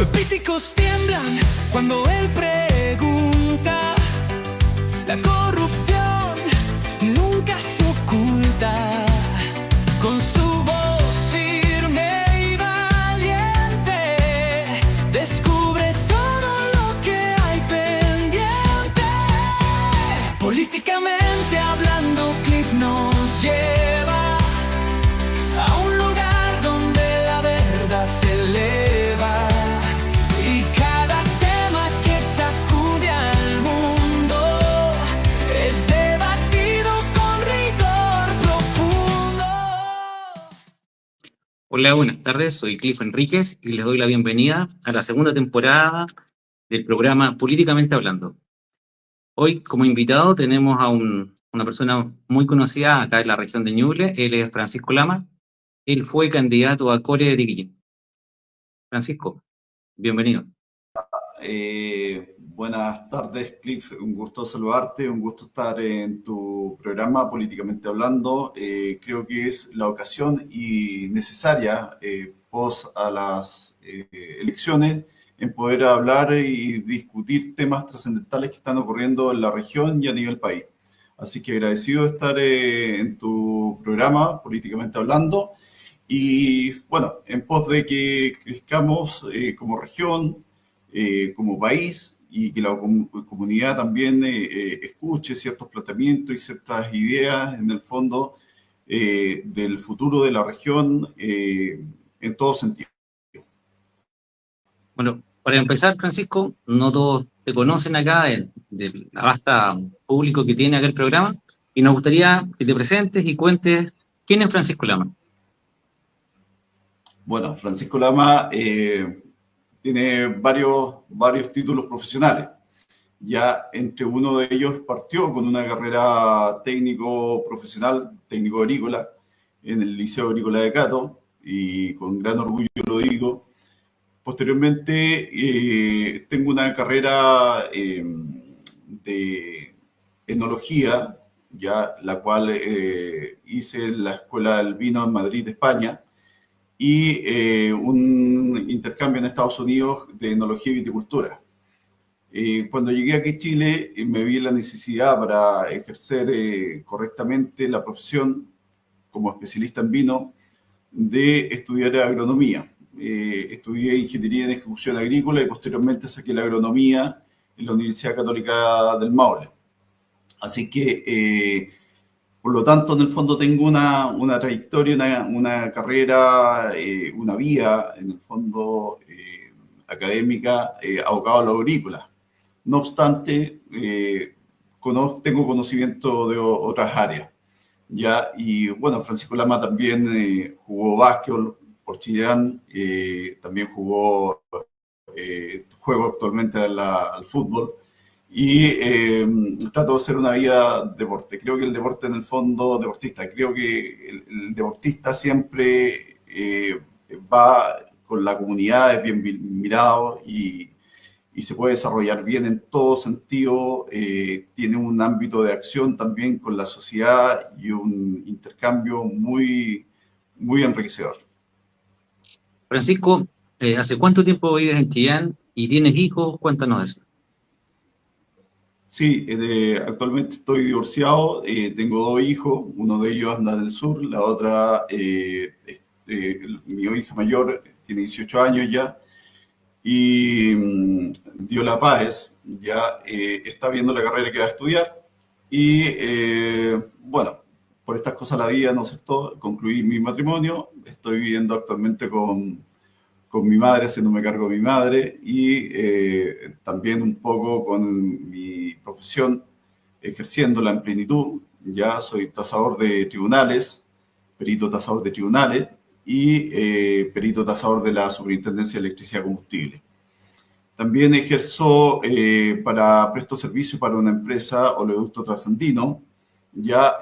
Píticos tiemblan cuando él pregunta. La corrupción nunca se oculta. Con su voz firme y valiente, descubre todo lo que hay pendiente. Políticamente hablando, Cliff nos lleva a un lugar donde la verdad se eleva. Y cada tema que sacude al mundo es debatido con rigor profundo. Hola, buenas tardes, soy Cliff Enríquez y les doy la bienvenida a la segunda temporada del programa Políticamente Hablando. Hoy, como invitado, tenemos a una persona muy conocida acá en la región de Ñuble. Él es Francisco Lama. Él fue candidato a Core de Iquique. Francisco, bienvenido. Buenas tardes, Cliff. Un gusto saludarte, un gusto estar en tu programa Políticamente Hablando. Creo que es la ocasión y necesaria, pos a las elecciones, en poder hablar y discutir temas trascendentales que están ocurriendo en la región y a nivel país. Así que agradecido de estar en tu programa Políticamente Hablando. Y bueno, en pos de que crezcamos como región, como país, y que la comunidad también escuche ciertos planteamientos y ciertas ideas en el fondo del futuro de la región en todo sentido. Bueno, para empezar, Francisco, no todos te conocen acá del vasta público que tiene acá el programa, y nos gustaría que te presentes y cuentes quién es Francisco Lama. Bueno, Francisco Lama tiene varios títulos profesionales. Ya entre uno de ellos partió con una carrera técnico profesional, técnico agrícola, en el Liceo Agrícola de Cato, y con gran orgullo lo digo. Posteriormente tengo una carrera de enología, ya, la cual hice en la Escuela del Vino en Madrid, España, y un intercambio en Estados Unidos de enología y viticultura. Cuando llegué aquí a Chile, me vi la necesidad para ejercer correctamente la profesión como especialista en vino de estudiar agronomía. Estudié ingeniería en ejecución agrícola y posteriormente saqué la agronomía en la Universidad Católica del Maule. Así que, por lo tanto, en el fondo tengo una trayectoria, una carrera, una vía, en el fondo, académica, abocado a la agrícola. No obstante, tengo conocimiento de otras áreas. ¿Ya? Y bueno, Francisco Lama también jugó básquetbol por Chillán, también juego actualmente al fútbol, y trato de hacer una vida deporte. Creo que el deporte en el fondo, creo que el deportista siempre va con la comunidad, es bien mirado y se puede desarrollar bien en todo sentido, tiene un ámbito de acción también con la sociedad y un intercambio muy enriquecedor. Francisco, ¿hace cuánto tiempo vives en Chillán y tienes hijos? Cuéntanos eso. Sí, actualmente estoy divorciado, tengo 2 hijos, uno de ellos anda en el sur, la otra, mi hija mayor tiene 18 años ya, y Diola Páez ya está viendo la carrera que va a estudiar, y bueno, por estas cosas de la vida, ¿no es cierto?, concluí mi matrimonio, estoy viviendo actualmente con mi madre, haciéndome cargo de mi madre, y también un poco con mi profesión, ejerciéndola en plenitud. Ya soy tasador de tribunales, perito tasador de tribunales y perito tasador de la Superintendencia de Electricidad y Combustible. También ejerzo presto servicio para una empresa, Oleoducto Trasandino, ya,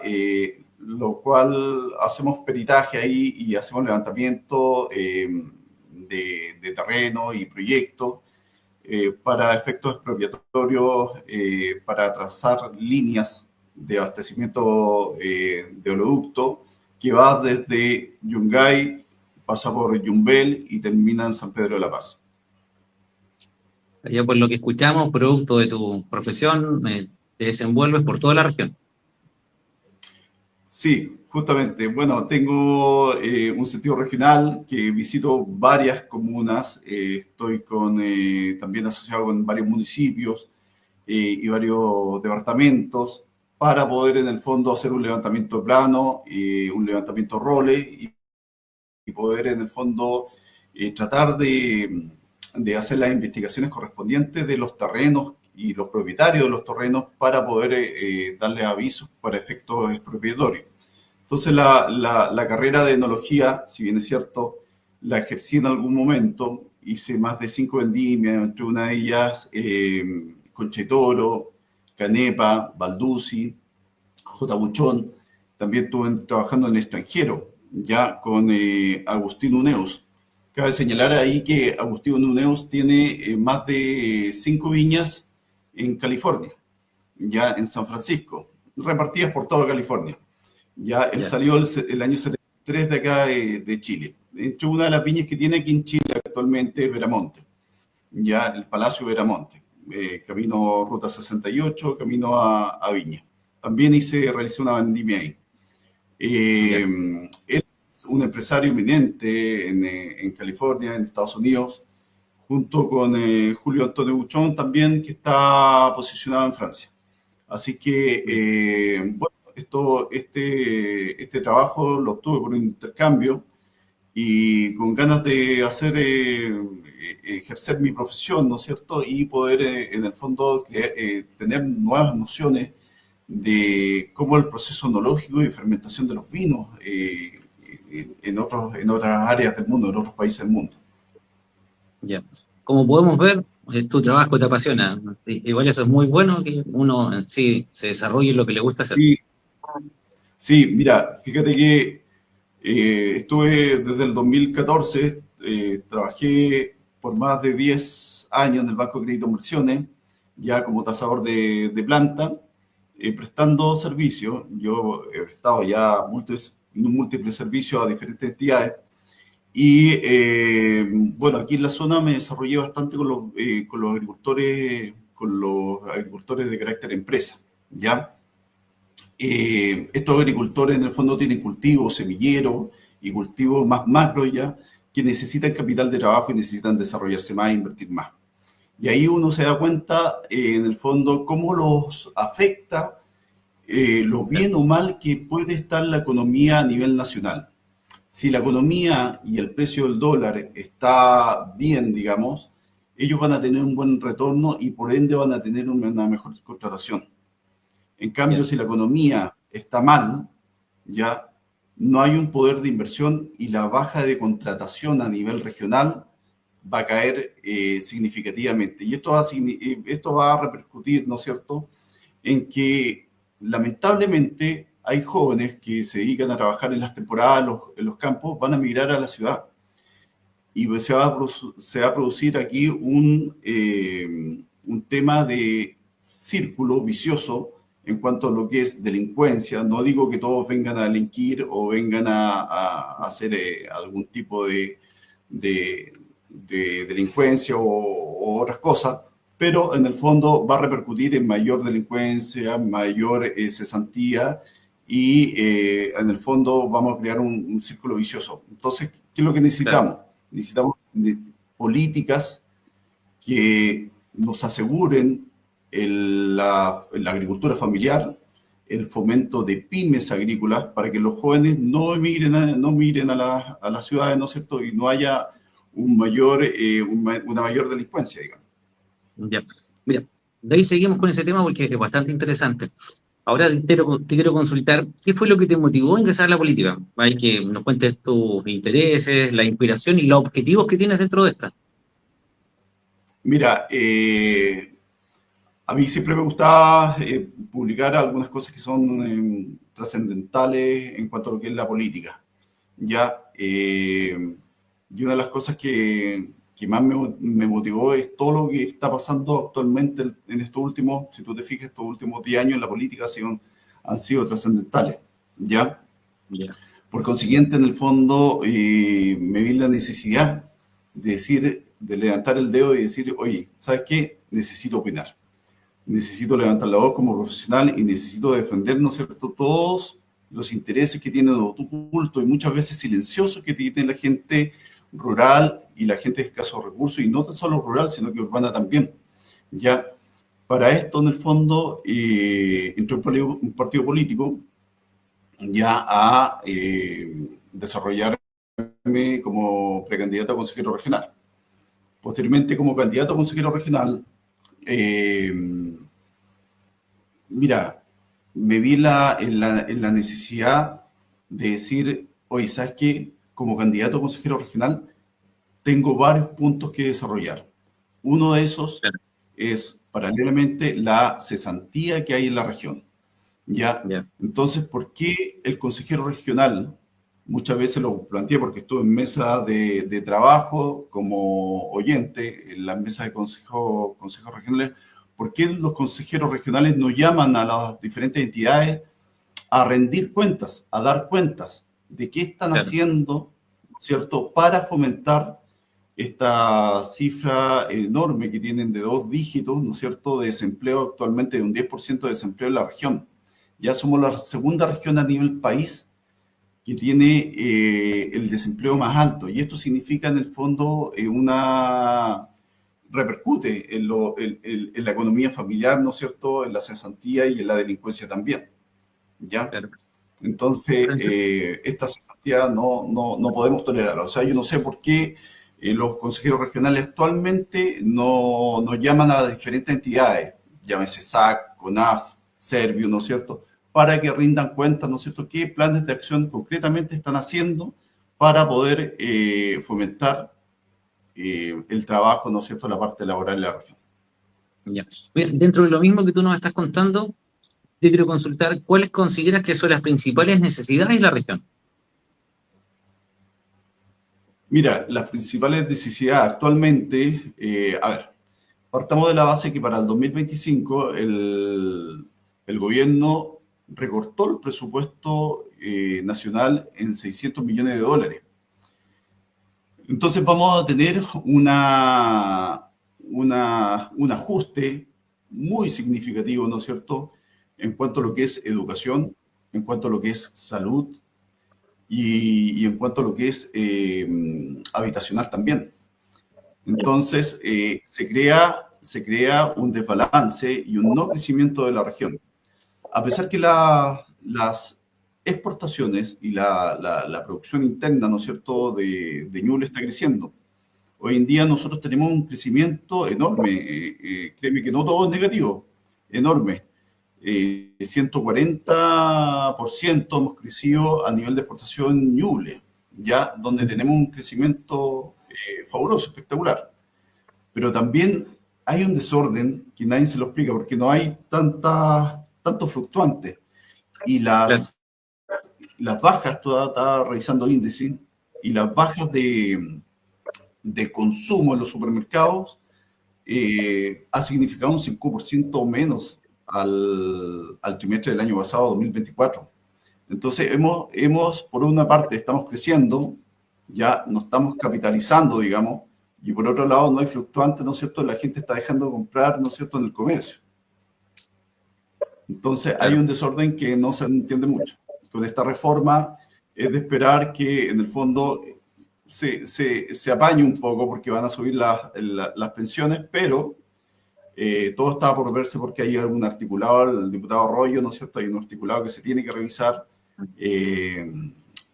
lo cual hacemos peritaje ahí y hacemos levantamiento de terreno y proyectos para efectos expropiatorios, para trazar líneas de abastecimiento de oleoducto que va desde Yungay, pasa por Yumbel y termina en San Pedro de la Paz. Ya por lo que escuchamos, producto de tu profesión, te desenvuelves por toda la región. Sí, justamente. Bueno, tengo un sentido regional que visito varias comunas. Estoy también asociado con varios municipios y varios departamentos para poder en el fondo hacer un levantamiento de plano, un levantamiento de roles y poder en el fondo tratar de hacer las investigaciones correspondientes de los terrenos y los propietarios de los terrenos para poder darle avisos para efectos expropiatorios. Entonces la carrera de enología, si bien es cierto, la ejercí en algún momento, hice más de 5 vendimias, entre una de ellas Conchetoro, Canepa, Balduzzi, J. Buchón. También estuve trabajando en el extranjero, ya con Agustín Uneus. Cabe señalar ahí que Agustín Uneus tiene más de 5 viñas en California, ya en San Francisco, repartidas por toda California. Ya él Ya. salió el año 73 de acá de Chile. Entre una de las viñas que tiene aquí en Chile actualmente es Veramonte, ya el Palacio Veramonte, camino Ruta 68, camino a Viña. También realicé una vendimia ahí. Ya. Él es un empresario eminente en California, en Estados Unidos, junto con Julio Antonio Buchón también, que está posicionado en Francia. Así que, bueno, este trabajo lo obtuve por un intercambio y con ganas de ejercer mi profesión, ¿no es cierto? Y poder, en el fondo, tener nuevas nociones de cómo el proceso enológico y fermentación de los vinos en otras áreas del mundo, en otros países del mundo. Ya. Como podemos ver, tu trabajo te apasiona. Igual eso es muy bueno, que uno en sí se desarrolle en lo que le gusta hacer. Y sí, mira, fíjate que estuve desde el 2014, trabajé por más de 10 años en el Banco de Crédito e Inversiones, ya como tasador de planta, prestando servicios. Yo he prestado ya múltiples servicios a diferentes entidades. Y bueno, aquí en la zona me desarrollé bastante con los agricultores de carácter empresa, ¿ya? Estos agricultores en el fondo tienen cultivos, semilleros y cultivos más macro ya, que necesitan capital de trabajo y necesitan desarrollarse más e invertir más. Y ahí uno se da cuenta, en el fondo, cómo los afecta lo bien o mal que puede estar la economía a nivel nacional. Si la economía y el precio del dólar está bien, digamos, ellos van a tener un buen retorno y por ende van a tener una mejor contratación. En cambio, Ya. si la economía está mal, ya no hay un poder de inversión y la baja de contratación a nivel regional va a caer significativamente. Y esto va a repercutir, ¿no es cierto?, en que lamentablemente hay jóvenes que se dedican a trabajar en las temporadas, en los campos, van a migrar a la ciudad. Y se va a producir aquí un tema de círculo vicioso en cuanto a lo que es delincuencia. No digo que todos vengan a delinquir o vengan a hacer algún tipo de delincuencia o otras cosas, pero en el fondo va a repercutir en mayor delincuencia, mayor cesantía y en el fondo vamos a crear un círculo vicioso. Entonces, ¿qué es lo que necesitamos? Claro. Necesitamos políticas que nos aseguren la agricultura familiar, el fomento de pymes agrícolas para que los jóvenes no migren a las ciudades, ¿no es cierto? Y no haya una mayor delincuencia, digamos. Ya. Mira, de ahí seguimos con ese tema porque es bastante interesante. Ahora te quiero consultar, ¿qué fue lo que te motivó a ingresar a la política? Hay que nos cuentes tus intereses, la inspiración y los objetivos que tienes dentro de esta. Mira, a mí siempre me gustaba publicar algunas cosas que son trascendentales en cuanto a lo que es la política. Ya, y una de las cosas que más me motivó es todo lo que está pasando actualmente en estos últimos, si tú te fijas, estos últimos 10 años en la política han sido trascendentales. ¿Ya? Ya. Por consiguiente, en el fondo, me vi la necesidad de decir de levantar el dedo y decir, oye, ¿sabes qué? Necesito opinar. Necesito levantar la voz como profesional y necesito defender, ¿no es cierto?, todos los intereses que tienen ocultos y muchas veces silenciosos que tiene la gente rural y la gente de escasos recursos, y no tan solo rural, sino que urbana también. Ya, para esto, en el fondo, entró un partido político ya a desarrollarme como precandidato a consejero regional. Posteriormente, como candidato a consejero regional, mira, me vi en la necesidad de decir, oye, ¿sabes qué? Como candidato a consejero regional, tengo varios puntos que desarrollar. Uno de esos Claro. es, paralelamente, la cesantía que hay en la región. ¿Ya? Ya. Entonces, ¿por qué el consejero regional? Muchas veces lo planteé porque estuve en mesa de trabajo como oyente en las mesas de consejos regionales. ¿Por qué los consejeros regionales no llaman a las diferentes entidades a rendir cuentas, a dar cuentas de qué están Claro. haciendo, ¿cierto?, para fomentar esta cifra enorme que tienen de 2 dígitos, ¿no es cierto?, de desempleo actualmente, de un 10% de desempleo en la región. Ya somos la segunda región a nivel país que tiene el desempleo más alto, y esto significa en el fondo repercute en la economía familiar, ¿no es cierto?, en la cesantía y en la delincuencia también, ¿ya? Claro. Entonces, esta cesantía no podemos tolerarla. O sea, yo no sé por qué los consejeros regionales actualmente no llaman a las diferentes entidades, llámese SAC, CONAF, Servio, ¿no es cierto?, para que rindan cuentas, ¿no es cierto?, qué planes de acción concretamente están haciendo para poder fomentar el trabajo, ¿no es cierto?, la parte laboral en la región. Ya. Mira, dentro de lo mismo que tú nos estás contando, te quiero consultar cuáles consideras que son las principales necesidades de la región. Mira, las principales necesidades actualmente, a ver, partamos de la base que para el 2025 el gobierno recortó el presupuesto nacional en $600 millones. Entonces vamos a tener un ajuste muy significativo, ¿no es cierto?, en cuanto a lo que es educación, en cuanto a lo que es salud y en cuanto a lo que es habitacional también. Entonces se crea un desbalance y un no crecimiento de la región. A pesar que las exportaciones y la producción interna, ¿no es cierto?, de ñuble está creciendo. Hoy en día nosotros tenemos un crecimiento enorme, créeme que no todo es negativo, enorme. 140% hemos crecido a nivel de exportación ñuble, ya donde tenemos un crecimiento fabuloso, espectacular. Pero también hay un desorden que nadie se lo explica porque no hay tantos fluctuantes. Y las bajas, estaba revisando índices, y las bajas de consumo en los supermercados ha significado un 5% menos al trimestre del año pasado, 2024. Entonces, por una parte, estamos creciendo, ya nos estamos capitalizando, digamos, y por otro lado, no hay fluctuantes, ¿no es cierto? La gente está dejando de comprar, ¿no es cierto?, en el comercio. Entonces, hay un desorden que no se entiende mucho. Con esta reforma es de esperar que, en el fondo, se apañe un poco porque van a subir las pensiones, pero todo está por verse porque hay un articulado, el diputado Arroyo, ¿no es cierto? Hay un articulado que se tiene que revisar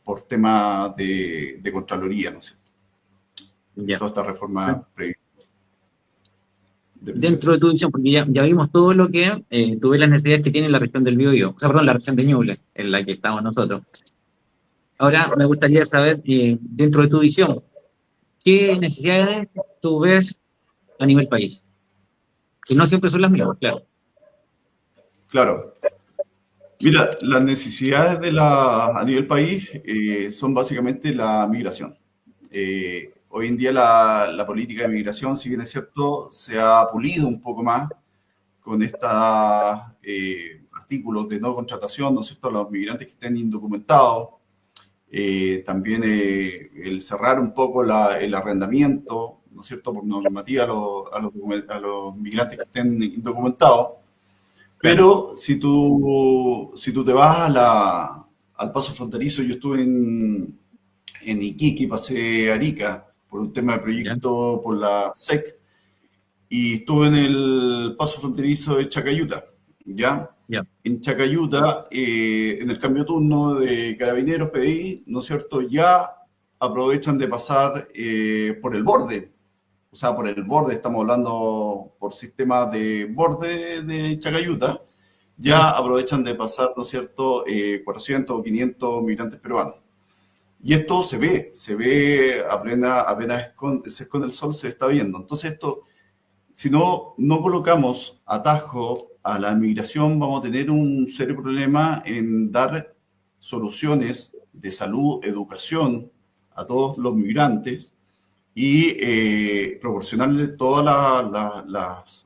por temas de Contraloría, ¿no es cierto? Ya. Toda esta reforma prevista. Dentro de tu visión, porque ya vimos todo lo que tú ves las necesidades que tiene la región del Biobío, o sea, perdón, la región de Ñuble, en la que estamos nosotros. Ahora me gustaría saber, dentro de tu visión, ¿qué necesidades tú ves a nivel país? Que no siempre son las mismas, claro. Claro. Mira, las necesidades a nivel país son básicamente la migración. Hoy en día la política de migración, si bien es cierto, se ha pulido un poco más con estos artículos de no contratación, ¿no es cierto?, a los migrantes que estén indocumentados. También el cerrar un poco el arrendamiento, ¿no es cierto?, por normativa a los migrantes que estén indocumentados. Pero si tú te vas al paso fronterizo, yo estuve en Iquique, pasé a Arica por un tema de ¿Ya? proyecto por la SEC, y estuve en el paso fronterizo de Chacayuta, ¿ya? Ya. En Chacayuta, en el cambio de turno de Carabineros, PDI, ¿no es cierto?, ya aprovechan de pasar por el borde. O sea, por el borde, estamos hablando por sistemas de borde de Chacayuta, ya aprovechan de pasar, ¿no es cierto?, 400 o 500 migrantes peruanos. Y esto se ve apenas se esconde el sol, se está viendo. Entonces esto, si no colocamos atajo a la migración, vamos a tener un serio problema en dar soluciones de salud, educación a todos los migrantes y proporcionarles todas las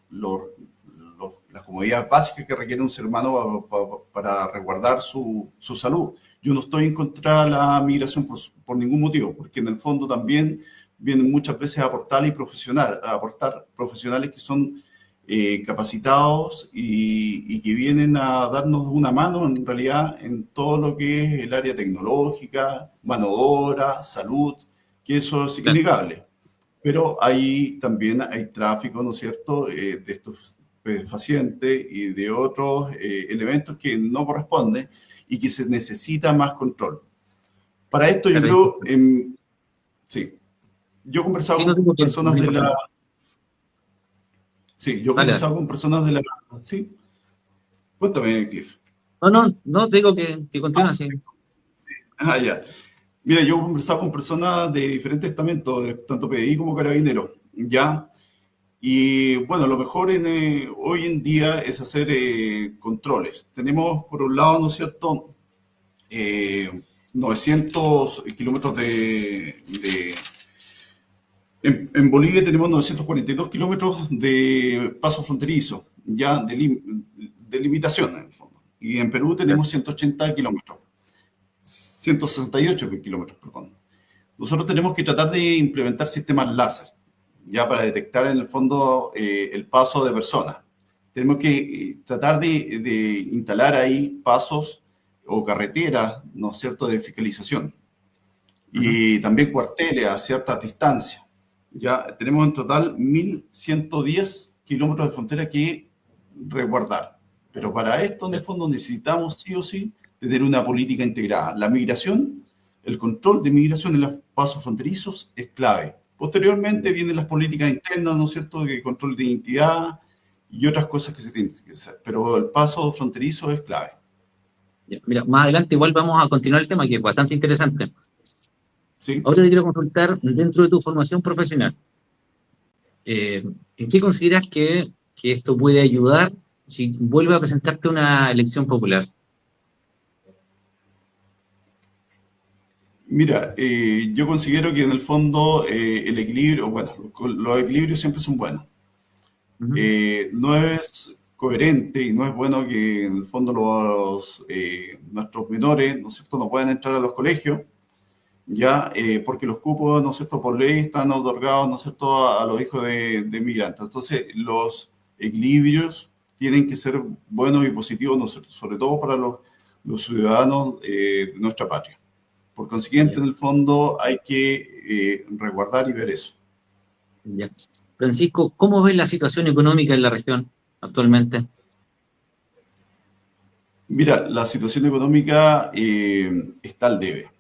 comodidades básicas que requiere un ser humano para resguardar su salud. Yo no estoy en contra de la migración por ningún motivo, porque en el fondo también vienen muchas veces a aportar profesionales que son capacitados y que vienen a darnos una mano en realidad en todo lo que es el área tecnológica, mano de obra, salud, que eso es Claro. innegable. Pero ahí también hay tráfico, ¿no es cierto?, de estos pacientes y de otros elementos que no corresponden y que se necesita más control. Para esto yo Claro. creo, sí, yo he conversado Sí, no con tengo tiempo, personas muy de la... importante. Sí, yo he Dale, dale. conversado con personas de la... Sí, cuéntame, Cliff. No, te digo que continúa así. Ah, ya. Mira, yo he conversado con personas de diferentes estamentos, tanto PDI como Carabineros, ¿ya? Y bueno, lo mejor hoy en día es hacer controles. Tenemos, por un lado, ¿no es cierto?, 900 kilómetros en Bolivia tenemos 942 kilómetros de paso fronterizo, ya de limitación en el fondo. Y en Perú Ya. tenemos 180 kilómetros, 168 kilómetros, perdón. Nosotros tenemos que tratar de implementar sistemas láser, ya para detectar en el fondo el paso de personas. Tenemos que tratar de instalar ahí pasos o carreteras, ¿no es cierto?, de fiscalización. Y también cuarteles a ciertas distancias. Ya tenemos en total 1.110 kilómetros de frontera que resguardar. Pero para esto, en el fondo, necesitamos sí o sí tener una política integrada. La migración, el control de migración en los pasos fronterizos es clave. Posteriormente vienen las políticas internas, ¿no es cierto?, de control de identidad y otras cosas que se tienen que hacer. Pero el paso fronterizo es clave. Ya. Mira, más adelante igual vamos a continuar el tema, que es bastante interesante. ¿Sí? Ahora te quiero consultar, dentro de tu formación profesional, ¿en qué consideras que esto puede ayudar si vuelve a presentarte una elección popular? Mira, yo considero que en el fondo el equilibrio, bueno, los equilibrios siempre son buenos. Ujú. No es coherente y no es bueno que en el fondo nuestros menores, ¿no es cierto?, no puedan entrar a los colegios, ya, porque los cupos, ¿no es cierto?, por ley están otorgados, ¿no es cierto?, a los hijos de migrantes. Entonces, los equilibrios tienen que ser buenos y positivos, ¿no es cierto?, sobre todo para los ciudadanos de nuestra patria. Por consiguiente, Ya, en el fondo hay que resguardar y ver eso. ya. Francisco, ¿cómo ves la situación económica en la región actualmente? Mira, la situación económica está al debe.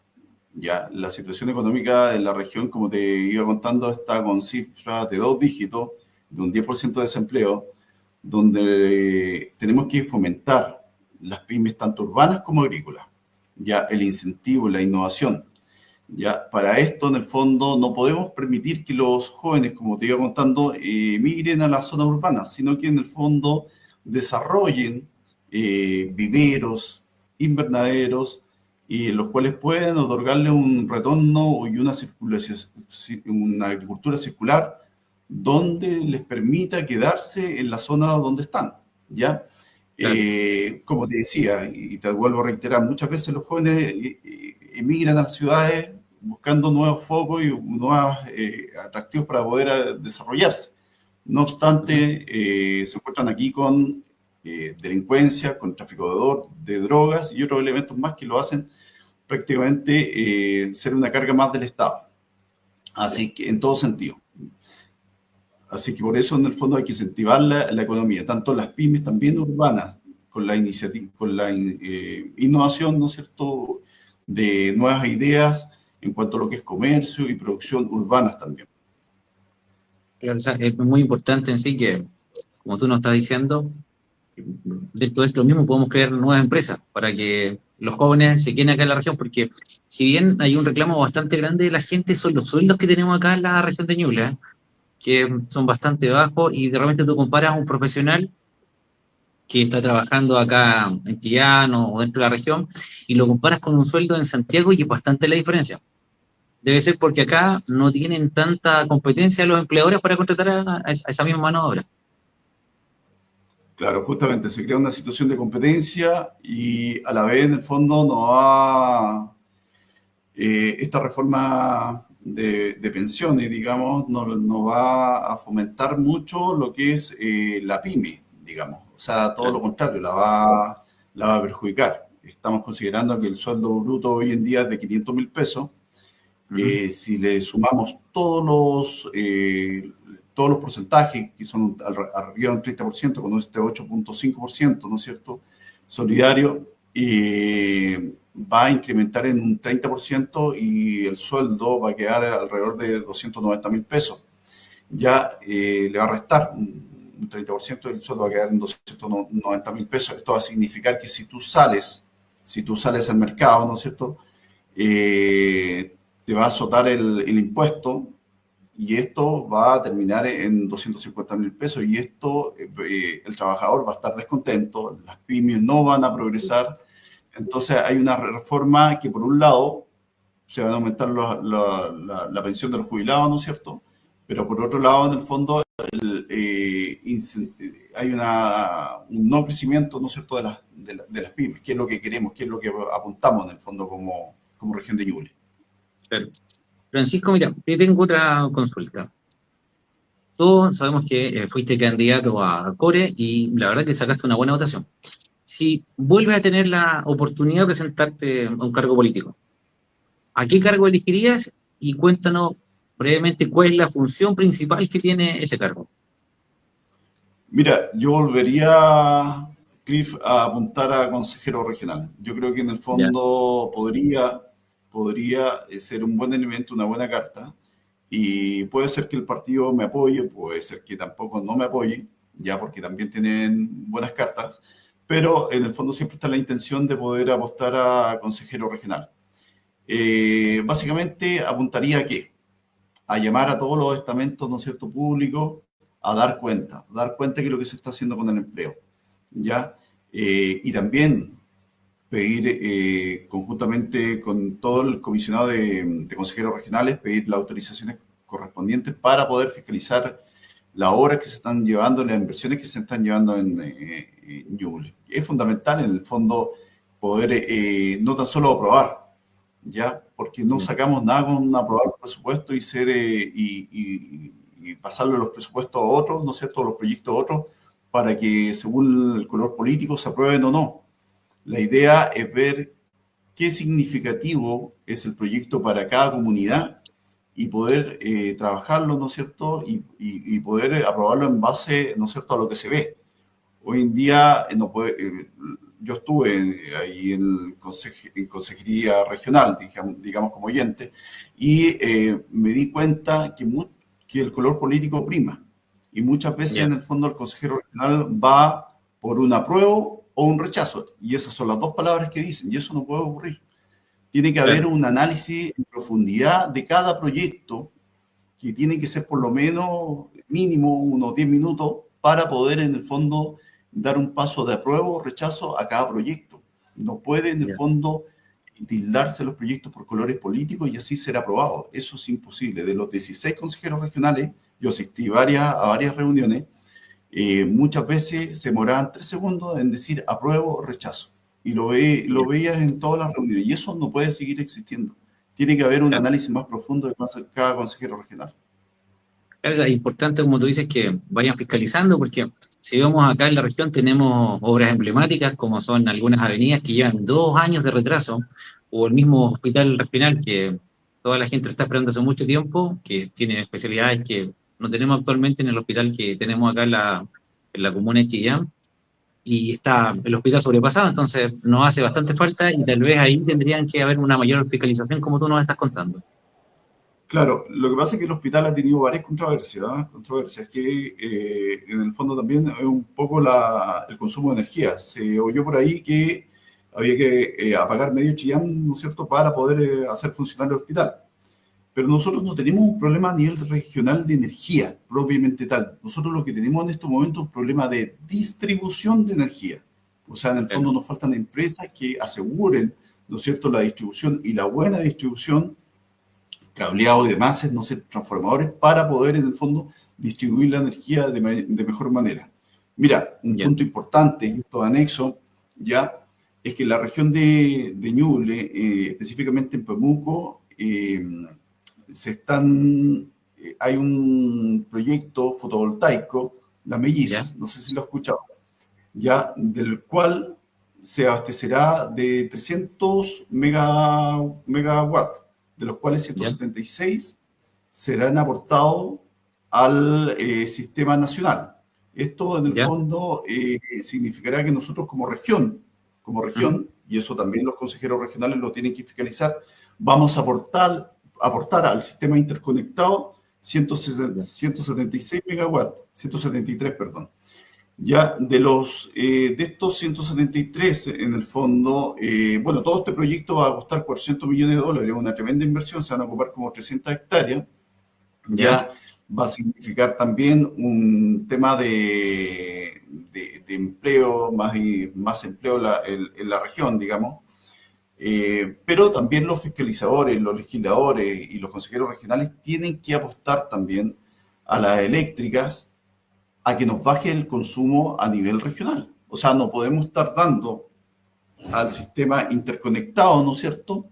Ya, la situación económica en la región, como te iba contando, está con cifras de 2 dígitos, de un 10% de desempleo, donde tenemos que fomentar las pymes tanto urbanas como agrícolas. Ya, el incentivo, la innovación. Ya, para esto, en el fondo, no podemos permitir que los jóvenes, como te iba contando, migren a las zonas urbanas, sino que en el fondo desarrollen viveros, invernaderos, y los cuales pueden otorgarle un retorno y una agricultura circular donde les permita quedarse en la zona donde están, ¿ya? Claro. Como te decía, y te vuelvo a reiterar, muchas veces los jóvenes emigran a las ciudades buscando nuevos focos y nuevos atractivos para poder desarrollarse. No obstante, se encuentran aquí con delincuencia, con tráfico de drogas y otros elementos más que lo hacen prácticamente ser una carga más del Estado. Así que, en todo sentido. Así que por eso, en el fondo, hay que incentivar la economía, tanto las pymes, también urbanas, con la iniciativa, con la innovación, ¿no es cierto?, de nuevas ideas en cuanto a lo que es comercio y producción urbanas también. Claro, o sea, es muy importante en sí que, como tú nos estás diciendo, dentro de esto mismo podemos crear nuevas empresas para que los jóvenes se queden acá en la región, porque si bien hay un reclamo bastante grande de la gente, son los sueldos que tenemos acá en la región de Ñuble, ¿eh? Que son bastante bajos y de repente tú comparas a un profesional que está trabajando acá en Chillán o dentro de la región y lo comparas con un sueldo en Santiago y es bastante la diferencia. Debe ser porque acá no tienen tanta competencia los empleadores para contratar a esa misma mano de obra. Claro, justamente se crea una situación de competencia y a la vez, en el fondo, no va esta reforma de pensiones, digamos, no va a fomentar mucho lo que es la pyme, digamos. O sea, todo lo contrario, la va a perjudicar. Estamos considerando que el sueldo bruto hoy en día es de 500.000 pesos. Si le sumamos todos los porcentajes, que son arriba de un 30%, con este 8.5%, ¿no es cierto?, solidario, va a incrementar en un 30% y el sueldo va a quedar alrededor de 290.000 pesos. Ya le va a restar un 30% y el sueldo va a quedar en 290.000 pesos. Esto va a significar que si tú sales al mercado, ¿no es cierto?, te va a azotar el impuesto y esto va a terminar en 250.000 pesos y esto, el trabajador va a estar descontento, las pymes no van a progresar. Entonces hay una reforma que por un lado se van a aumentar la pensión de los jubilados, ¿no es cierto? Pero por otro lado, en el fondo, hay un no crecimiento, ¿no es cierto?, de las pymes, que es lo que queremos, que es lo que apuntamos en el fondo como región de Ñuble. Claro. Francisco, mira, te tengo otra consulta. Todos sabemos que fuiste candidato a Core y la verdad que sacaste una buena votación. Si vuelves a tener la oportunidad de presentarte a un cargo político, ¿a qué cargo elegirías? Y cuéntanos brevemente cuál es la función principal que tiene ese cargo. Mira, yo volvería, Cliff, a apuntar a consejero regional. Yo creo que en el Ya. fondo podría ser un buen elemento, una buena carta, y puede ser que el partido me apoye, puede ser que tampoco no me apoye, ya porque también tienen buenas cartas, pero en el fondo siempre está la intención de poder apostar a consejero regional. Básicamente apuntaría a qué? A llamar a todos los estamentos, ¿no es cierto?, públicos, a dar cuenta de lo que se está haciendo con el empleo, ¿ya? Y también pedir conjuntamente con todo el comisionado de consejeros regionales, pedir las autorizaciones correspondientes para poder fiscalizar las obras que se están llevando, las inversiones que se están llevando en Ñuble. Es fundamental, en el fondo, poder no tan solo aprobar, ¿ya? Porque no sacamos nada con aprobar el presupuesto y pasarle los presupuestos a otros, ¿no es cierto?, los proyectos a otros, para que según el color político se aprueben o no. La idea es ver qué significativo es el proyecto para cada comunidad y poder trabajarlo, ¿no es cierto?, y poder aprobarlo en base, ¿no es cierto?, a lo que se ve. Hoy en día yo estuve ahí en consejería regional, digamos como oyente, y me di cuenta que el color político prima. Y muchas veces, en el fondo, el consejero regional va por un apruebo o un rechazo. Y esas son las dos palabras que dicen, y eso no puede ocurrir. Tiene que haber un análisis en profundidad de cada proyecto, que tiene que ser por lo menos mínimo unos 10 minutos para poder, en el fondo, dar un paso de apruebo o rechazo a cada proyecto. No puede, en el fondo, tildarse los proyectos por colores políticos y así ser aprobados. Eso es imposible. De los 16 consejeros regionales, yo asistí a varias reuniones, muchas veces se demoraban 3 segundos en decir apruebo o rechazo. Y lo veías en todas las reuniones. Y eso no puede seguir existiendo. tiene que haber un Claro. análisis más profundo de cada consejero regional. Claro, es importante, como tú dices, que vayan fiscalizando, porque si vemos acá en la región tenemos obras emblemáticas, como son algunas avenidas que llevan 2 años de retraso, o el mismo hospital regional que toda la gente está esperando hace mucho tiempo, que tiene especialidades que no tenemos actualmente en el hospital que tenemos acá en la comuna de Chillán, y está el hospital sobrepasado, entonces nos hace bastante falta y tal vez ahí tendrían que haber una mayor fiscalización, como tú nos estás contando. Claro, lo que pasa es que el hospital ha tenido varias controversias, ¿ah? Controversias que en el fondo también es un poco el consumo de energía. Se oyó por ahí que había que apagar medio Chillán, ¿no es cierto?, para poder hacer funcionar el hospital. Pero nosotros no tenemos un problema a nivel regional de energía propiamente tal. Nosotros lo que tenemos en estos momentos es un problema de distribución de energía. O sea, en el fondo Claro, nos faltan empresas que aseguren, ¿no es cierto?, la distribución y la buena distribución, cableado y demás, no sé, transformadores, para poder en el fondo distribuir la energía de mejor manera. Mira, un ya, punto importante, y esto anexo, ya, es que la región de Ñuble, específicamente en Pemuco, hay un proyecto fotovoltaico, Las ya, Mellizas, no sé si lo has escuchado, ya, del cual se abastecerá de 300 megawatts, de los cuales ya, 176 serán aportados al sistema nacional. Esto en el ya, fondo significará que nosotros como ujú, región, y eso también los consejeros regionales lo tienen que fiscalizar, vamos a aportar al sistema interconectado ya, 176 megawatts, 173, perdón. Ya de estos 173, en el fondo, bueno, todo este proyecto va a costar $400 millones, es una tremenda inversión, se van a ocupar como 300 hectáreas, ya, ya va a significar también un tema de empleo, más empleo en la región, digamos. Pero también los fiscalizadores, los legisladores y los consejeros regionales tienen que apostar también a las eléctricas a que nos baje el consumo a nivel regional. O sea, no podemos estar dando al sistema interconectado, ¿no es cierto?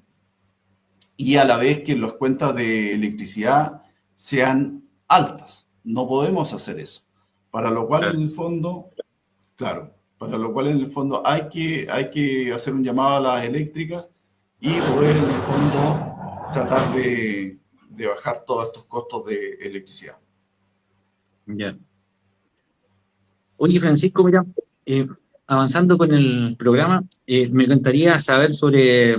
Y a la vez que las cuentas de electricidad sean altas. No podemos hacer eso. Para lo cual, en claro. el fondo, claro, para lo cual en el fondo hay que hacer un llamado a las eléctricas y poder en el fondo tratar de bajar todos estos costos de electricidad. Ya. Oye, Francisco, mira, eh, avanzando con el programa, me encantaría saber sobre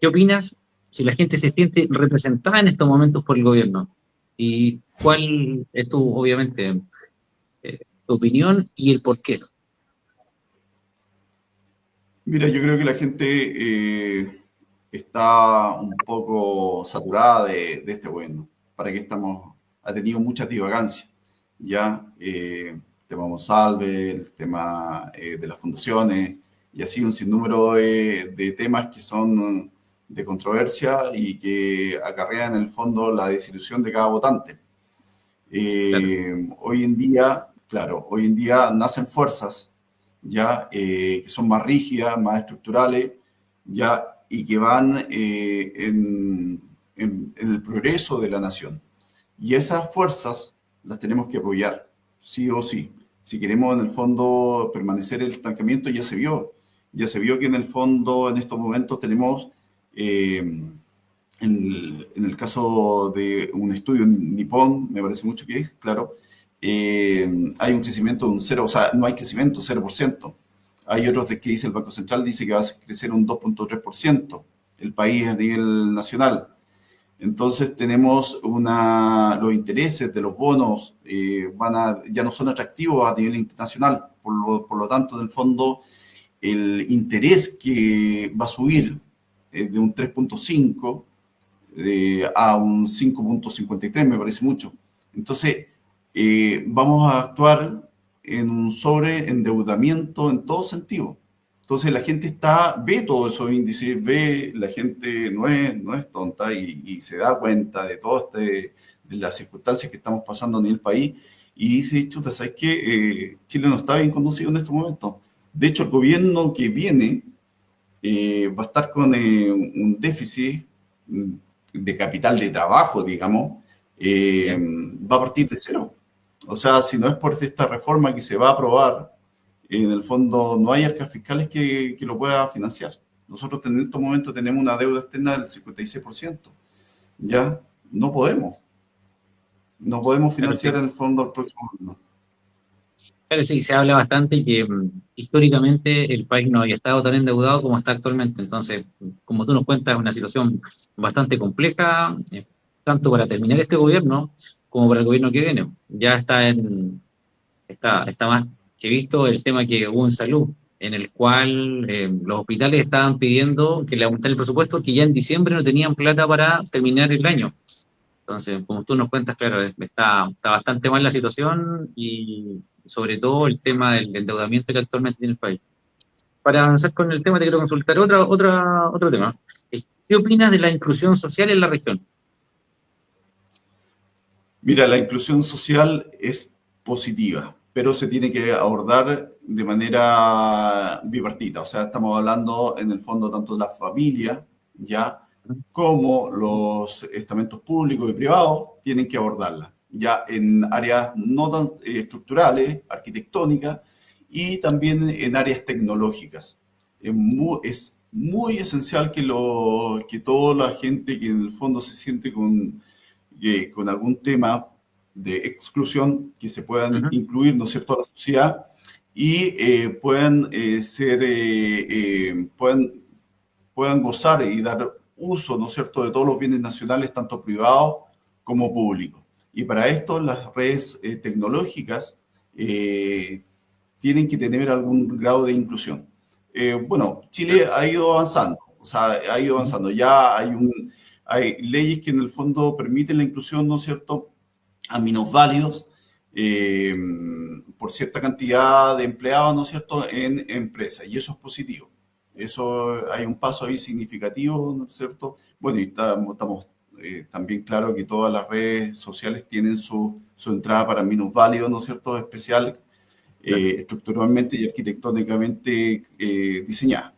qué opinas si la gente se siente representada en estos momentos por el gobierno y cuál es tu, obviamente, tu opinión y el por qué. Mira, yo creo que la gente está un poco saturada de este gobierno. ¿Para qué estamos? Ha tenido muchas divagancias. Ya, el tema Monsalve, el tema de las fundaciones, y así un sinnúmero de temas que son de controversia y que acarrean en el fondo la desilusión de cada votante. Claro, Hoy en día, claro, hoy en día nacen fuerzas ya que son más rígidas, más estructurales, ya y que van en el progreso de la nación. Y esas fuerzas las tenemos que apoyar, sí o sí. Si queremos en el fondo permanecer el estancamiento, ya se vio que en el fondo en estos momentos tenemos en el caso de un estudio en Nippon, me parece mucho que es, claro, hay un crecimiento de un 0, o sea, no hay crecimiento, 0%. Hay otros que dice el Banco Central, dice que va a crecer un 2,3% el país a nivel nacional. Entonces tenemos los intereses de los bonos ya no son atractivos a nivel internacional, por lo tanto, en el fondo, el interés que va a subir de un 3,5 a un 5,53 me parece mucho. Entonces, vamos a actuar en un sobreendeudamiento en todo sentido. Entonces la gente ve todos esos índices, la gente no es tonta y se da cuenta de todo de las circunstancias que estamos pasando en el país y dice, chuta, ¿sabes qué? Chile no está bien conducido en estos momentos. De hecho, el gobierno que viene va a estar con un déficit de capital de trabajo, digamos, Ya. va a partir de cero. O sea, si no es por esta reforma que se va a aprobar, en el fondo no hay arcas fiscales que lo pueda financiar. Nosotros en estos momentos tenemos una deuda externa del 56%. Ya no podemos Claro, financiar sí. en el fondo el próximo año. Claro, sí, se habla bastante que históricamente el país no había estado tan endeudado como está actualmente. Entonces, como tú nos cuentas, es una situación bastante compleja, tanto para terminar este gobierno como para el gobierno que viene. Ya está más que visto el tema que hubo en salud, en el cual los hospitales estaban pidiendo que le aumentara el presupuesto, que ya en diciembre no tenían plata para terminar el año. Entonces, como tú nos cuentas, claro, está bastante mal la situación y sobre todo el tema del endeudamiento que actualmente tiene el país. Para avanzar con el tema, te quiero consultar otro tema. ¿Qué opinas de la inclusión social en la región? Mira, la inclusión social es positiva, pero se tiene que abordar de manera bipartita. O sea, estamos hablando en el fondo tanto de la familia, ya, como los estamentos públicos y privados tienen que abordarla, ya en áreas no tan estructurales, arquitectónicas, y también en áreas tecnológicas. Es muy esencial que toda la gente que en el fondo se siente con algún tema de exclusión que se puedan Ujú. incluir, ¿no es cierto?, a la sociedad y puedan puedan gozar y dar uso, ¿no es cierto?, de todos los bienes nacionales, tanto privados como públicos. Y para esto las redes tecnológicas eh, tienen que tener algún grado de inclusión. Bueno, Chile ha ido avanzando, o sea, ha ido Ujú. avanzando. Ya hay leyes que en el fondo permiten la inclusión, ¿no es cierto?, a minusválidos eh, por cierta cantidad de empleados, ¿no es cierto?, en empresas. Y eso es positivo. Eso hay un paso ahí significativo, ¿no es cierto? Bueno, y estamos también claro que todas las redes sociales tienen su entrada para minusválidos, ¿no es cierto?, especial, Claro. estructuralmente y arquitectónicamente diseñada.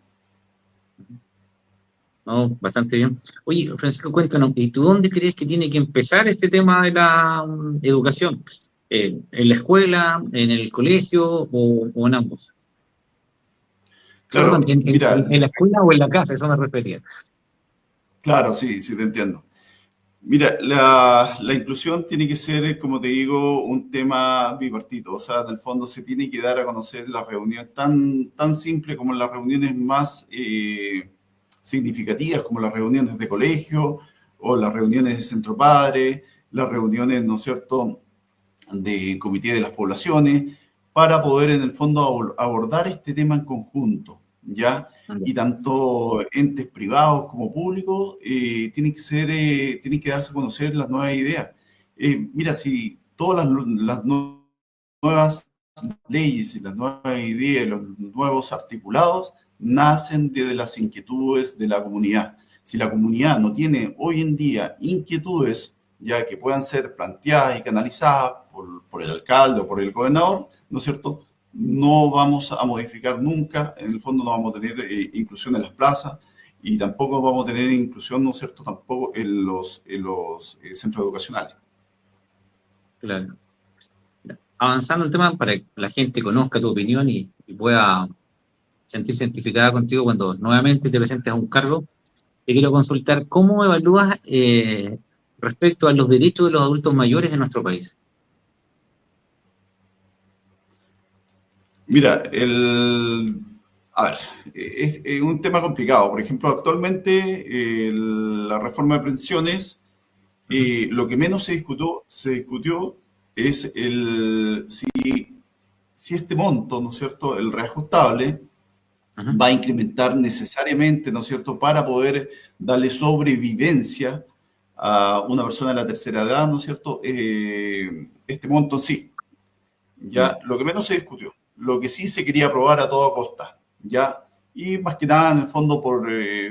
No, bastante bien. Oye, Francisco, cuéntanos, ¿y tú dónde crees que tiene que empezar este tema de la educación? ¿En la escuela, en el colegio o en ambos? O sea, perdón, Claro, mira, en la escuela o en la casa, eso me refería. claro, sí, sí, te entiendo. Mira, la inclusión tiene que ser, como te digo, un tema bipartito. O sea, en el fondo se tiene que dar a conocer las reuniones tan simple como las reuniones más significativas, como las reuniones de colegio o las reuniones de centro padre, las reuniones, ¿no es cierto?, de comité de las poblaciones, para poder en el fondo abordar este tema en conjunto, ¿ya? Y tanto entes privados como públicos tienen que darse a conocer las nuevas ideas. Mira, si todas las nuevas leyes y las nuevas ideas, los nuevos articulados, nacen desde las inquietudes de la comunidad. Si la comunidad no tiene hoy en día inquietudes ya que puedan ser planteadas y canalizadas por el alcalde o por el gobernador, ¿no es cierto? No vamos a modificar nunca, en el fondo no vamos a tener inclusión en las plazas y tampoco vamos a tener inclusión, ¿no es cierto?, tampoco en los centros educacionales. Claro. Avanzando el tema para que la gente conozca tu opinión y pueda sentirse identificada contigo cuando nuevamente te presentes a un cargo, te quiero consultar cómo evalúas respecto a los derechos de los adultos mayores en nuestro país. Mira, a ver, es un tema complicado. Por ejemplo, actualmente la reforma de pensiones, Ujú. lo que menos se discutió es si este monto, ¿no es cierto?, el reajustable, Ujú. va a incrementar necesariamente, ¿no es cierto?, para poder darle sobrevivencia a una persona de la tercera edad, ¿no es cierto?, este monto sí. Ya. ¿Ya? Lo que menos se discutió, lo que sí se quería aprobar a toda costa, ¿ya? Y más que nada, en el fondo, por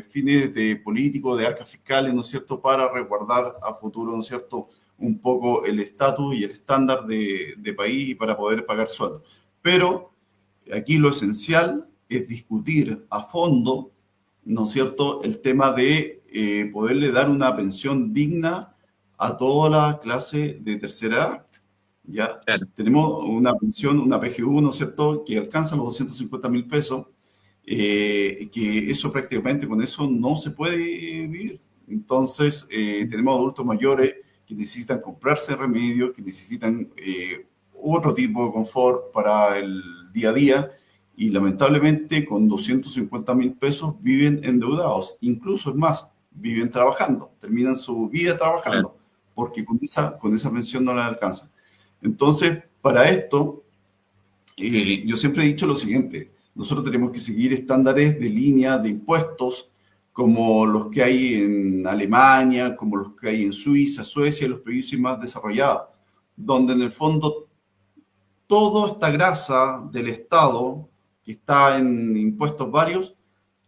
fines de políticos, de arcas fiscales, ¿no es cierto?, para resguardar a futuro, ¿no es cierto?, un poco el estatus y el estándar de país y para poder pagar sueldos. Pero aquí lo esencial es discutir a fondo, ¿no es cierto?, el tema de poderle dar una pensión digna a toda la clase de tercera edad. ¿Ya? Claro. Tenemos una pensión, una PGU, ¿no es cierto?, que alcanza los 250.000 pesos, que eso prácticamente con eso no se puede vivir. Entonces, tenemos adultos mayores que necesitan comprarse remedios, que necesitan otro tipo de confort para el día a día, y lamentablemente con 250.000 pesos viven endeudados. Incluso es más, viven trabajando, terminan su vida trabajando, porque con esa pensión no les alcanza. Entonces, para esto, yo siempre he dicho lo siguiente: nosotros tenemos que seguir estándares de línea de impuestos como los que hay en Alemania, como los que hay en Suiza, Suecia, los países más desarrollados, donde en el fondo toda esta grasa del Estado que está en impuestos varios,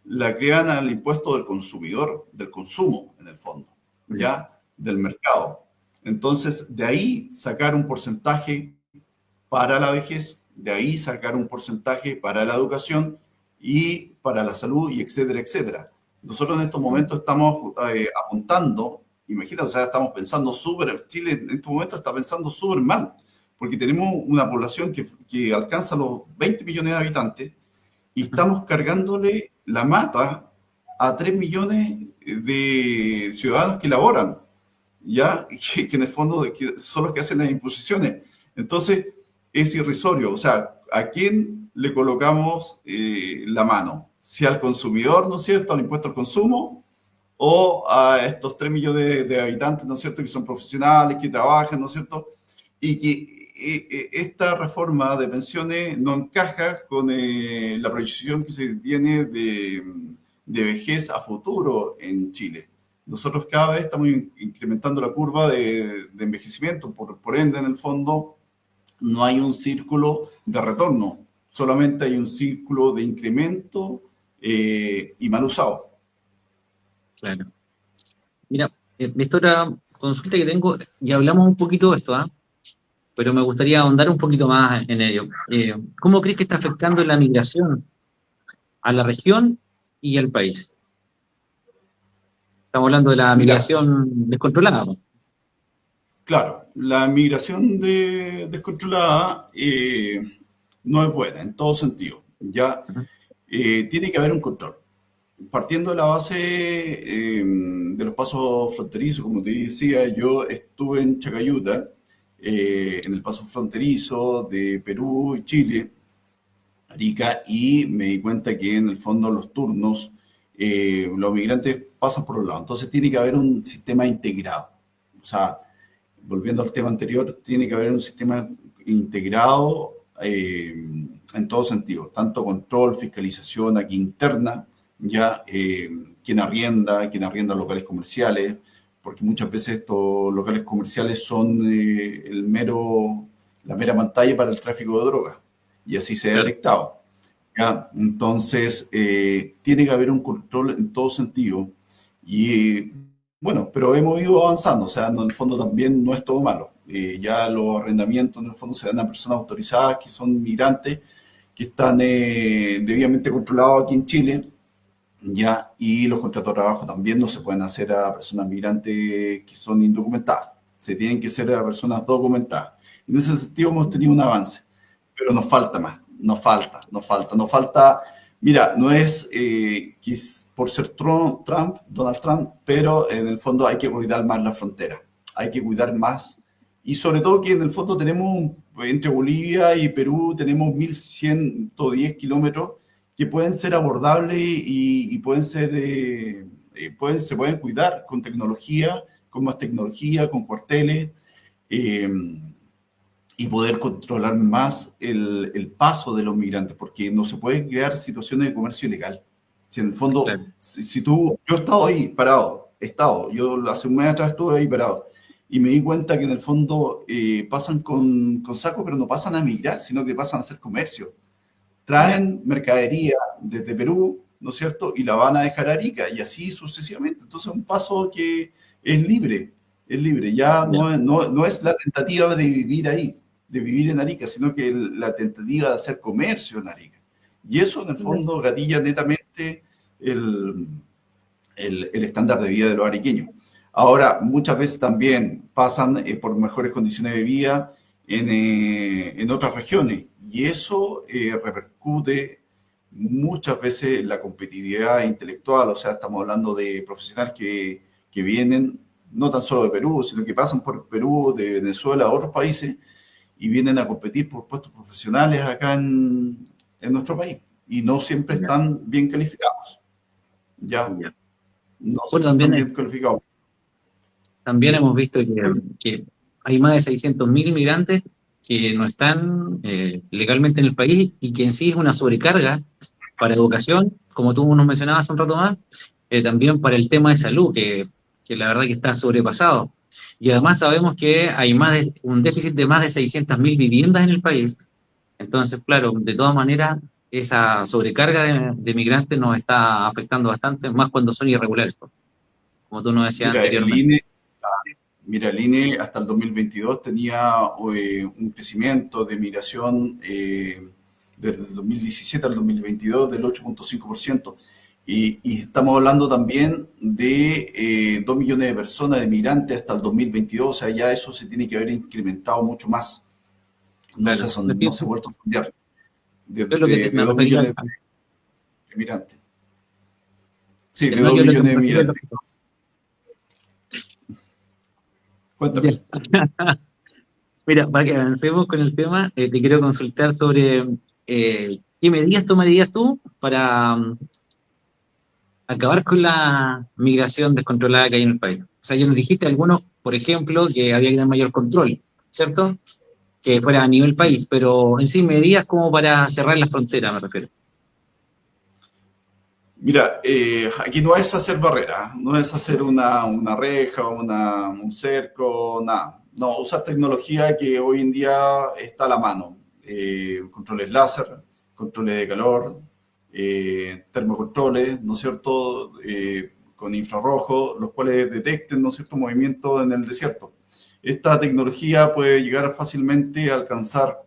la crean al impuesto del consumidor, del consumo, en el fondo, ¿ya? Del mercado. Entonces, de ahí sacar un porcentaje para la vejez, de ahí sacar un porcentaje para la educación y para la salud, y etcétera, etcétera. Nosotros en estos momentos estamos apuntando, imagínate, o sea, estamos pensando Chile en estos momentos está pensando súper mal, porque tenemos una población que alcanza los 20 millones de habitantes y estamos cargándole la mata a 3 millones de ciudadanos que laboran, ¿ya? Que en el fondo son los que hacen las imposiciones. Entonces, es irrisorio. O sea, ¿a quién le colocamos la mano? ¿Si al consumidor, ¿no es cierto?, al impuesto al consumo, o a estos 3 millones de habitantes, ¿no es cierto?, que son profesionales, que trabajan, ¿no es cierto?, y que esta reforma de pensiones no encaja con la proyección que se tiene de vejez a futuro en Chile. Nosotros cada vez estamos incrementando la curva de envejecimiento, por ende, en el fondo, no hay un círculo de retorno, solamente hay un círculo de incremento y mal usado. Claro. Mira, esta otra consulta que tengo, y hablamos un poquito de esto, ¿ah? Pero me gustaría ahondar un poquito más en ello. ¿Cómo crees que está afectando la migración a la región y al país? Estamos hablando de la migración descontrolada, ¿no? Claro, la migración descontrolada no es buena en todo sentido. Ya tiene que haber un control. Partiendo de la base de los pasos fronterizos, como te decía, yo estuve en Chacayuta, en el paso fronterizo de Perú y Chile, Arica, y me di cuenta que en el fondo los turnos, los migrantes pasan por un lado. Entonces tiene que haber un sistema integrado. O sea, volviendo al tema anterior, tiene que haber un sistema integrado en todo sentido, tanto control, fiscalización aquí interna, ya quien arrienda locales comerciales, porque muchas veces estos locales comerciales son la mera pantalla para el tráfico de drogas, y así se ha detectado. ¿Ya? Entonces, tiene que haber un control en todo sentido, y bueno, pero hemos ido avanzando, o sea, en el fondo también no es todo malo. Ya los arrendamientos en el fondo se dan a personas autorizadas que son migrantes, que están debidamente controlados aquí en Chile, ya, y los contratos de trabajo también no se pueden hacer a personas migrantes que son indocumentadas, se tienen que hacer a personas documentadas. En ese sentido hemos tenido un avance, pero nos falta más, nos falta. Mira, no es que es por ser Donald Trump, pero en el fondo hay que cuidar más la frontera, hay que cuidar más, y sobre todo que en el fondo tenemos, entre Bolivia y Perú, tenemos 1.110 kilómetros que pueden ser abordables y pueden ser, se pueden cuidar con tecnología, con más tecnología, con cuarteles, y poder controlar más el paso de los migrantes, porque no se pueden crear situaciones de comercio ilegal. Si en el fondo, Claro. yo he estado ahí parado, yo hace un mes atrás estuve ahí parado, y me di cuenta que en el fondo pasan con saco, pero no pasan a migrar, sino que pasan a hacer comercio. Traen mercadería desde Perú, ¿no es cierto?, y la van a dejar a Arica, y así sucesivamente. Entonces, un paso que es libre, ya no es la tentativa de vivir ahí, de vivir en Arica, sino que la tentativa de hacer comercio en Arica. Y eso, en el fondo, gatilla netamente el estándar de vida de los arequipeños. Ahora, muchas veces también pasan por mejores condiciones de vida en otras regiones y eso repercute muchas veces en la competitividad intelectual, o sea, estamos hablando de profesionales que vienen no tan solo de Perú, sino que pasan por Perú, de Venezuela, a otros países y vienen a competir por puestos profesionales acá en nuestro país y no siempre Ya, están bien calificados, ¿ya? ya. No Bueno, siempre están bien calificados. también Sí. hemos visto que hay más de 600.000 inmigrantes que no están legalmente en el país y que en sí es una sobrecarga para educación, como tú nos mencionabas un rato más, también para el tema de salud, que la verdad que está sobrepasado. Y además sabemos que hay un déficit de más de 600.000 viviendas en el país. Entonces, claro, de todas maneras, esa sobrecarga de migrantes nos está afectando bastante, más cuando son irregulares, como tú nos decías Mira, anteriormente. el INE hasta el 2022 tenía un crecimiento de migración desde el 2017 al 2022 del 8,5%. Y estamos hablando también de 2 millones de personas de migrantes hasta el 2022, o sea, ya eso se tiene que haber incrementado mucho más. Claro, No se ha vuelto a sondear yo lo que de me 2 refería, millones de migrantes. Sí, de no, 2 yo lo que millones me de refería migrantes. ya. Cuéntame. Mira, para que avancemos con el tema, te quiero consultar sobre qué medidas tomarías tú para acabar con la migración descontrolada que hay en el país. O sea, ya nos dijiste algunos, por ejemplo, que había que tener mayor control, ¿cierto? Que fuera a nivel Sí. país, pero en sí medidas como para cerrar las fronteras, me refiero. Mira, aquí no es hacer barreras, no es hacer una reja, un cerco, nada. No, usar tecnología que hoy en día está a la mano. Controles láser, controles de calor, termocontroles, ¿no es cierto? Con infrarrojo, los cuales detecten, ¿no es cierto?, movimiento en el desierto. Esta tecnología puede llegar fácilmente a alcanzar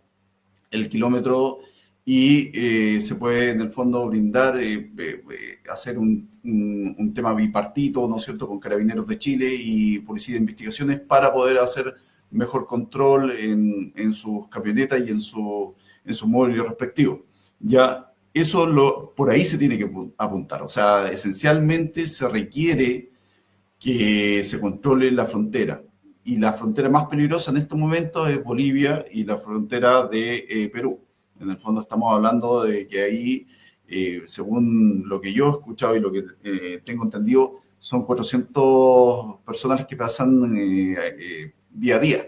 el kilómetro y se puede en el fondo brindar, hacer un tema bipartito, ¿no es cierto?, con Carabineros de Chile y Policía de Investigaciones para poder hacer mejor control en sus camionetas y en sus móviles respectivos. Ya, por ahí se tiene que apuntar. O sea, esencialmente se requiere que se controle la frontera. Y la frontera más peligrosa en estos momentos es Bolivia y la frontera de Perú. En el fondo estamos hablando de que ahí, según lo que yo he escuchado y lo que tengo entendido, son 400 personas que pasan día a día,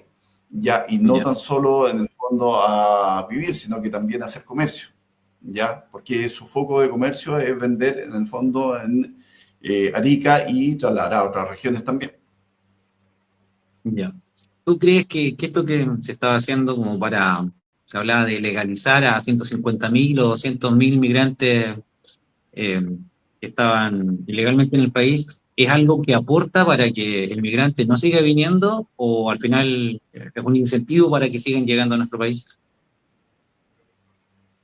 ya, y no Ya, tan solo en el fondo a vivir, sino que también a hacer comercio, ya, porque su foco de comercio es vender en el fondo en Arica y trasladar a otras regiones también. ya. ¿Tú crees que esto que se estaba haciendo como se hablaba de legalizar a 150.000 o 200.000 migrantes eh, que estaban ilegalmente en el país, es algo que aporta para que el migrante no siga viniendo o al final es un incentivo para que sigan llegando a nuestro país?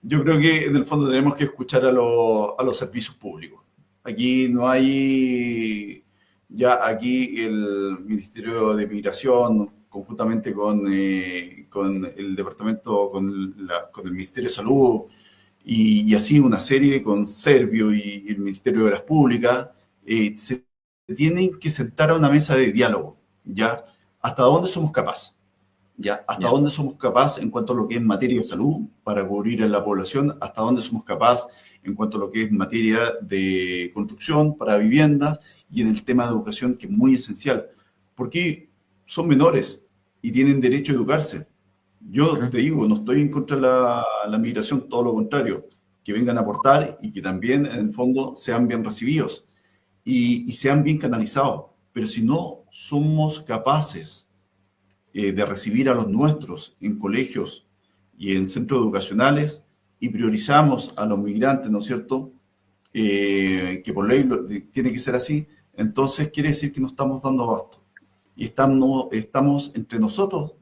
Yo creo que en el fondo tenemos que escuchar a los servicios públicos. Aquí no hay, ya aquí el Ministerio de Migración, conjuntamente con el Departamento, con el Ministerio de Salud y así una serie con Servio y el Ministerio de Obras Públicas, se tienen que sentar a una mesa de diálogo, ¿ya? ¿Hasta dónde somos capaces? ¿Ya? ¿Hasta Ya, dónde somos capaces en cuanto a lo que es materia de salud para cubrir a la población? ¿Hasta dónde somos capaces en cuanto a lo que es materia de construcción para viviendas y en el tema de educación, que es muy esencial? Porque son menores y tienen derecho a educarse. Yo ujú, te digo, no estoy en contra de la migración, todo lo contrario, que vengan a aportar y que también en el fondo sean bien recibidos y sean bien canalizados. Pero si no somos capaces de recibir a los nuestros en colegios y en centros educacionales y priorizamos a los migrantes, ¿no es cierto? Que por ley tiene que ser así, entonces quiere decir que no estamos dando abasto y estamos entre nosotros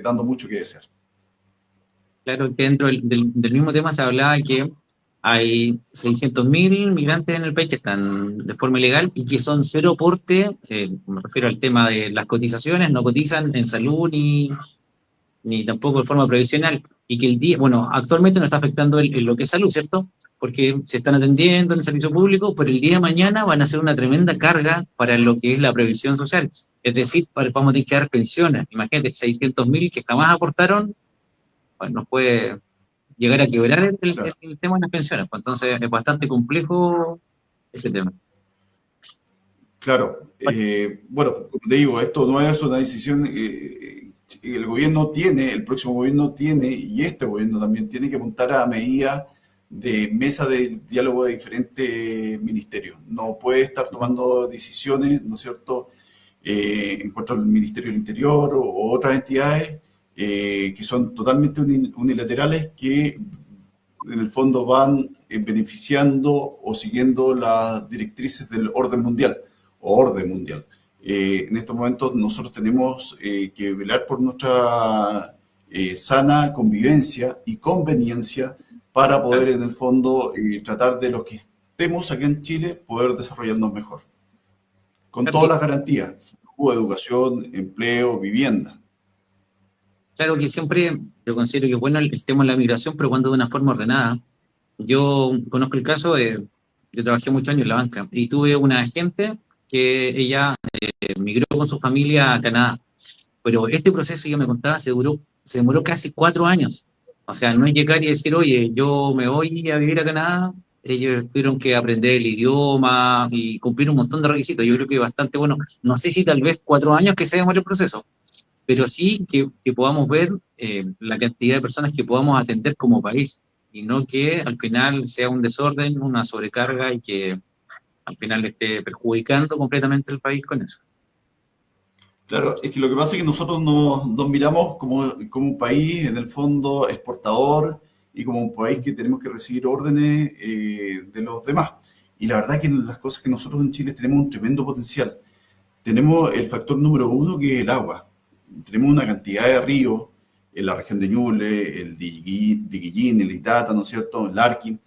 dando mucho que desear. claro que dentro del mismo tema se hablaba que hay 600.000 migrantes en el país que están de forma ilegal y que son cero aporte, me refiero al tema de las cotizaciones, no cotizan en salud ni tampoco de forma previsional, y que el día, bueno, actualmente no está afectando en lo que es salud, ¿cierto? Porque se están atendiendo en el servicio público, pero el día de mañana van a ser una tremenda carga para lo que es la previsión social. Es decir, vamos a tener que dar pensiones. Imagínate, 600.000 que jamás aportaron, pues nos puede llegar a quebrar Claro. el tema de las pensiones. Pues entonces es bastante complejo ese tema. Claro, Bueno, bueno, como te digo, esto no es una decisión, el gobierno tiene, el próximo gobierno tiene, y este gobierno también tiene que apuntar a medidas de mesa de diálogo de diferentes ministerios. No puede estar tomando decisiones, ¿no es cierto?, en cuanto al Ministerio del Interior o otras entidades que son totalmente unilaterales que en el fondo van beneficiando o siguiendo las directrices del orden mundial o orden mundial. En estos momentos nosotros tenemos que velar por nuestra sana convivencia y conveniencia para poder claro, en el fondo tratar de los que estemos aquí en Chile poder desarrollarnos mejor, con claro todas que, las garantías, salud, educación, empleo, vivienda. claro que siempre yo considero que es bueno el tema de la migración, pero cuando de una forma ordenada. Yo conozco el caso de, yo trabajé muchos años en la banca y tuve una agente que ella migró con su familia a Canadá, pero este proceso, ella me contaba, se demoró casi 4 años. O sea, no es llegar y decir, oye, yo me voy a vivir a Canadá, ellos tuvieron que aprender el idioma y cumplir un montón de requisitos. Yo creo que bastante bueno. No sé si tal vez 4 años que se demore el proceso, pero sí que podamos ver la cantidad de personas que podamos atender como país y no que al final sea un desorden, una sobrecarga y que al final esté perjudicando completamente el país con eso. Claro, es que lo que pasa es que nosotros nos miramos como un país en el fondo exportador y como un país que tenemos que recibir órdenes de los demás. Y la verdad que las cosas que nosotros en Chile tenemos un tremendo potencial. Tenemos el factor número uno que es el agua. Tenemos una cantidad de ríos en la región de Ñuble, el Diguillín, el Itata, ¿no es cierto?, el Larquín,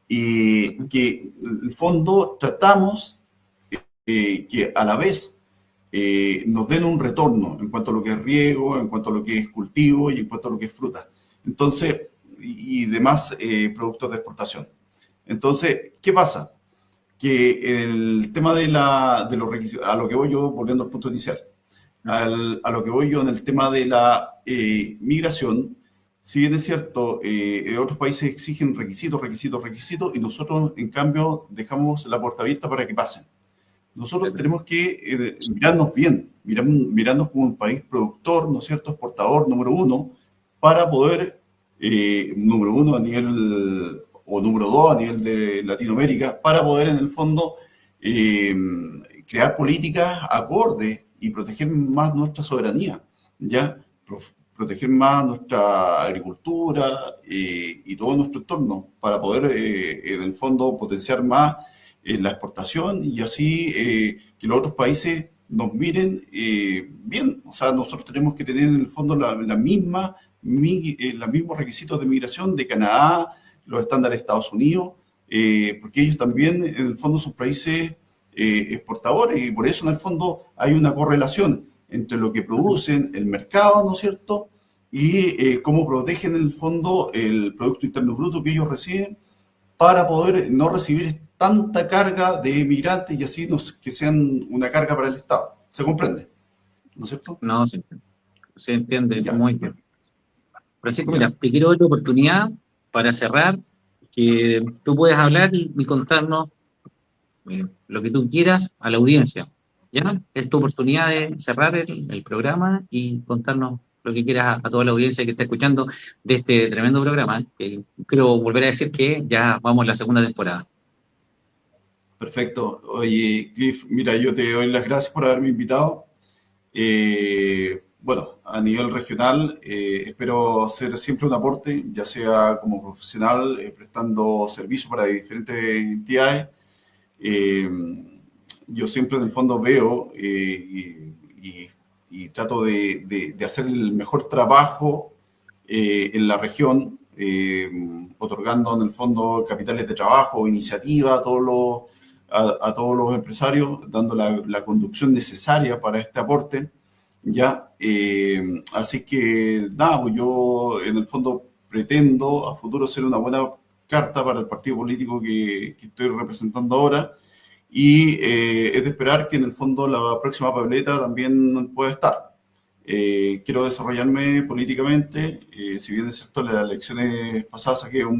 y Ujú. que en el fondo tratamos que a la vez nos den un retorno en cuanto a lo que es riego, en cuanto a lo que es cultivo y en cuanto a lo que es fruta. Entonces, y demás productos de exportación. Entonces, ¿qué pasa? Que el tema de los requisitos, a lo que voy yo, volviendo al punto inicial, a lo que voy yo en el tema de la migración, si bien es cierto, otros países exigen requisitos, requisitos, requisitos, y nosotros, en cambio, dejamos la puerta abierta para que pasen. Nosotros tenemos que mirarnos bien, mirarnos como un país productor, ¿no es cierto?, exportador número uno, para poder, número uno a nivel, o número dos a nivel de Latinoamérica, para poder en el fondo eh, crear políticas acorde y proteger más nuestra soberanía, ¿ya? Proteger más nuestra agricultura y todo nuestro entorno, para poder en el fondo potenciar más la exportación y así que los otros países nos miren bien. O sea, nosotros tenemos que tener en el fondo la misma, los mismos requisitos de migración de Canadá, los estándares de Estados Unidos, porque ellos también en el fondo son países exportadores y por eso en el fondo hay una correlación entre lo que producen, el mercado, ¿no es cierto?, y cómo protegen en el fondo el Producto Interno Bruto que ellos reciben para poder no recibir tanta carga de migrantes y así que sean una carga para el Estado. ¿Se comprende? ¿No es cierto? No, se entiende Ya, muy bien. Francisco, mira, ya. te quiero dar la oportunidad para cerrar, que tú puedes hablar y contarnos lo que tú quieras a la audiencia. ¿Ya? Es tu oportunidad de cerrar el programa y contarnos lo que quieras a toda la audiencia que está escuchando de este tremendo programa, que quiero volver a decir que ya vamos a la segunda temporada. Perfecto. Oye, Cliff, mira, yo te doy las gracias por haberme invitado. Bueno, a nivel regional, espero ser siempre un aporte, ya sea como profesional, prestando servicios para diferentes entidades. Eh, yo siempre en el fondo veo y trato de hacer el mejor trabajo en la región otorgando en el fondo capitales de trabajo o iniciativa a todos los empresarios, dando la conducción necesaria para este aporte, ¿ya? Así que, nada, pues yo en el fondo pretendo a futuro ser una buena carta para el partido político que estoy representando ahora, y es de esperar que en el fondo la próxima papeleta también pueda estar. Quiero desarrollarme políticamente, si bien es cierto, en las elecciones pasadas saqué una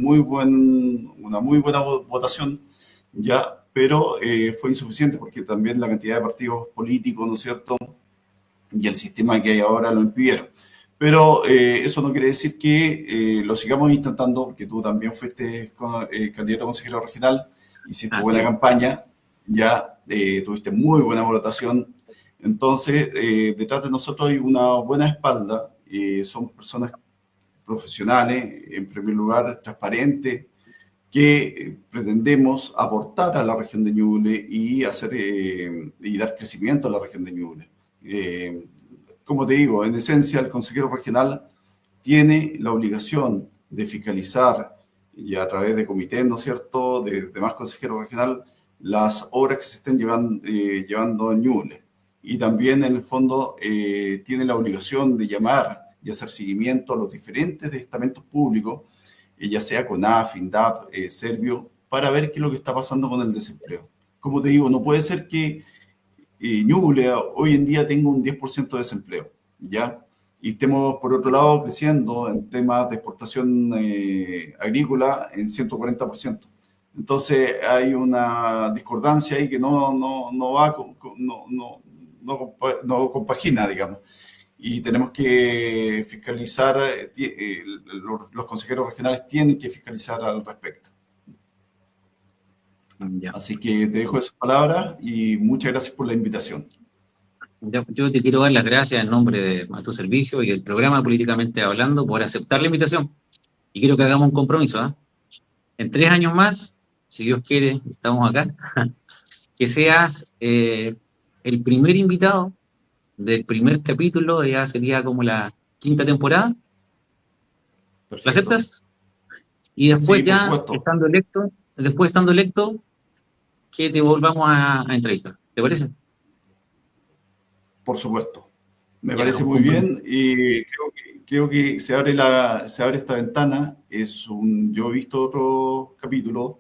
muy buena votación, ya, pero fue insuficiente porque también la cantidad de partidos políticos, ¿no es cierto?, y el sistema que hay ahora lo impidieron. Pero eso no quiere decir que lo sigamos intentando, porque tú también fuiste candidato a consejero regional, hiciste buena campaña, ya tuviste muy buena votación. Entonces, detrás de nosotros hay una buena espalda, somos personas profesionales, en primer lugar, transparentes, que pretendemos aportar a la región de Ñuble y dar crecimiento a la región de Ñuble. Como te digo, en esencia, el consejero regional tiene la obligación de fiscalizar, y a través de comités, ¿no es cierto?, de demás consejeros regionales, las obras que se estén llevando en Ñuble. Y también, en el fondo, tiene la obligación de llamar y hacer seguimiento a los diferentes estamentos públicos, ya sea CONAF, INDAP, Servio, para ver qué es lo que está pasando con el desempleo. Como te digo, no puede ser que Ñuble hoy en día tenga un 10% de desempleo, ¿ya? Y estemos, por otro lado, creciendo en temas de exportación agrícola en 140%. Entonces, hay una discordancia ahí que no compagina, digamos. Y tenemos que fiscalizar, los consejeros regionales tienen que fiscalizar al respecto. Ya. Así que te dejo esas palabras y muchas gracias por la invitación. Yo te quiero dar las gracias en nombre de a tu servicio y del programa Políticamente Hablando por aceptar la invitación. Y quiero que hagamos un compromiso, ¿eh? En 3 años más, si Dios quiere, estamos acá, que seas el primer invitado del primer capítulo, ya sería como la 5ª temporada. Perfecto. ¿La aceptas? Y después, sí, ya estando electo, que te volvamos a entrevistar. ¿Te parece? Por supuesto. Me Ya, parece muy bien, y creo que se abre esta ventana. Yo he visto otro capítulo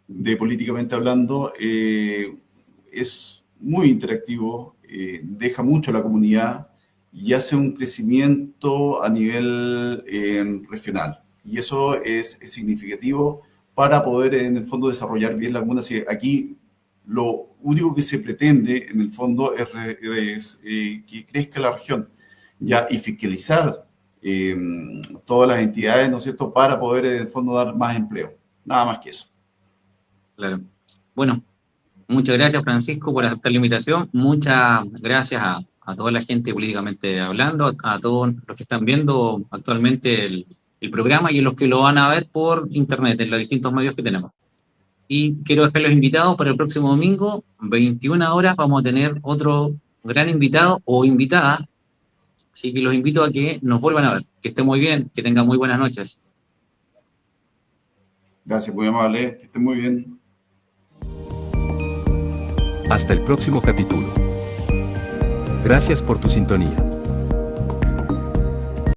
de Políticamente Hablando, es muy interactivo, deja mucho a la comunidad y hace un crecimiento a nivel regional. Y eso es significativo para poder, en el fondo, desarrollar bien la comuna. Aquí lo único que se pretende, en el fondo, es que crezca la región, ¿ya? Y fiscalizar todas las entidades, ¿no es cierto?, para poder, en el fondo, dar más empleo. Nada más que eso. Claro. Bueno, muchas gracias, Francisco, por aceptar la invitación. Muchas gracias a toda la gente Políticamente Hablando, a todos los que están viendo actualmente el programa y a los que lo van a ver por internet, en los distintos medios que tenemos. Y quiero dejarlos invitados para el próximo domingo, 21 horas, vamos a tener otro gran invitado o invitada. Así que los invito a que nos vuelvan a ver. Que estén muy bien, que tengan muy buenas noches. Gracias, muy amable, que estén muy bien. Hasta el próximo capítulo. Gracias por tu sintonía.